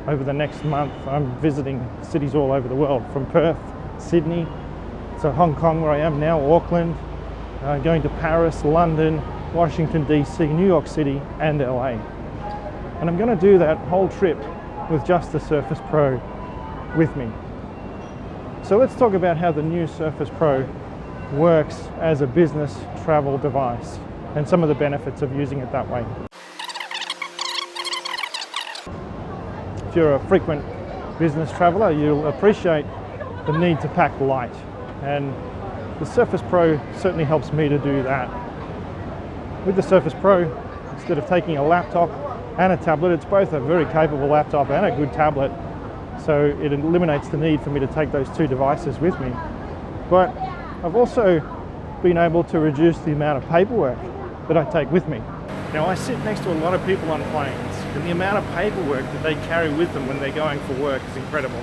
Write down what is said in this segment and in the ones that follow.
over the next month. I'm visiting cities all over the world, from Perth, Sydney, to Hong Kong where I am now, Auckland, going to Paris, London, Washington DC, New York City and LA. And I'm going to do that whole trip with just the Surface Pro with me. So let's talk about how the new Surface Pro works as a business travel device and some of the benefits of using it that way. If you're a frequent business traveler, you'll appreciate the need to pack light, and the Surface Pro certainly helps me to do that. With the Surface Pro, instead of taking a laptop and a tablet, it's both a very capable laptop and a good tablet, so it eliminates the need for me to take those two devices with me. But I've also been able to reduce the amount of paperwork that I take with me. Now, I sit next to a lot of people on planes, and the amount of paperwork that they carry with them when they're going for work is incredible.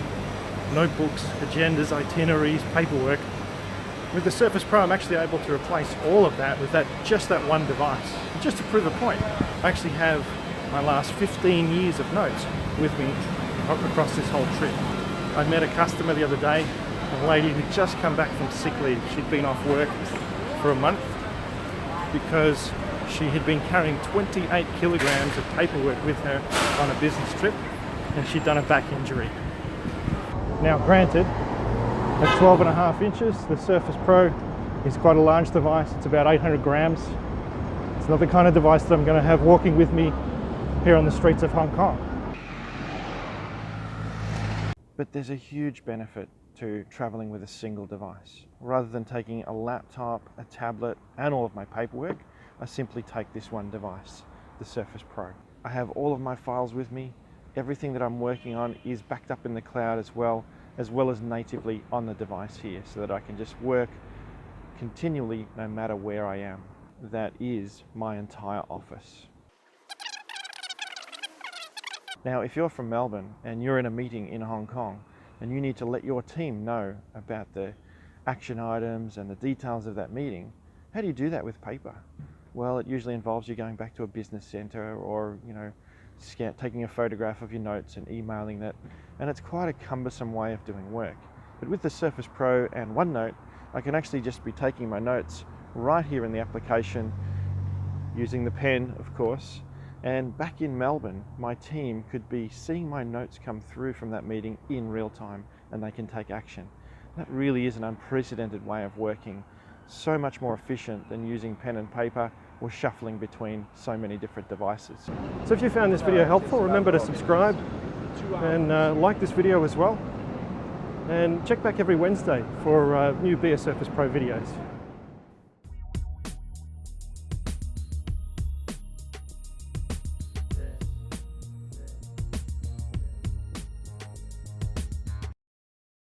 Notebooks, agendas, itineraries, paperwork. With the Surface Pro, I'm actually able to replace all of that with just that one device. And just to prove a point, I actually have my last 15 years of notes with me across this whole trip. I met a customer the other day, a lady who'd just come back from sick leave. She'd been off work for a month because she had been carrying 28 kilograms of paperwork with her on a business trip, and she'd done a back injury. Now granted, at 12.5 inches, the Surface Pro is quite a large device. It's about 800 grams. It's not the kind of device that I'm going to have walking with me here on the streets of Hong Kong. But there's a huge benefit to traveling with a single device. Rather than taking a laptop, a tablet, and all of my paperwork, I simply take this one device, the Surface Pro. I have all of my files with me. Everything that I'm working on is backed up in the cloud as well as natively on the device here, so that I can just work continually no matter where I am. That is my entire office. Now, if you're from Melbourne and you're in a meeting in Hong Kong and you need to let your team know about the action items and the details of that meeting, how do you do that with paper? Well, it usually involves you going back to a business center or, taking a photograph of your notes and emailing that, and it's quite a cumbersome way of doing work. But with the Surface Pro and OneNote, I can actually just be taking my notes right here in the application, using the pen, of course, and back in Melbourne, my team could be seeing my notes come through from that meeting in real time, and they can take action. That really is an unprecedented way of working, so much more efficient than using pen and paper or shuffling between so many different devices. So if you found this video helpful, remember to subscribe and like this video as well. And check back every Wednesday for new Be a Surface Pro videos.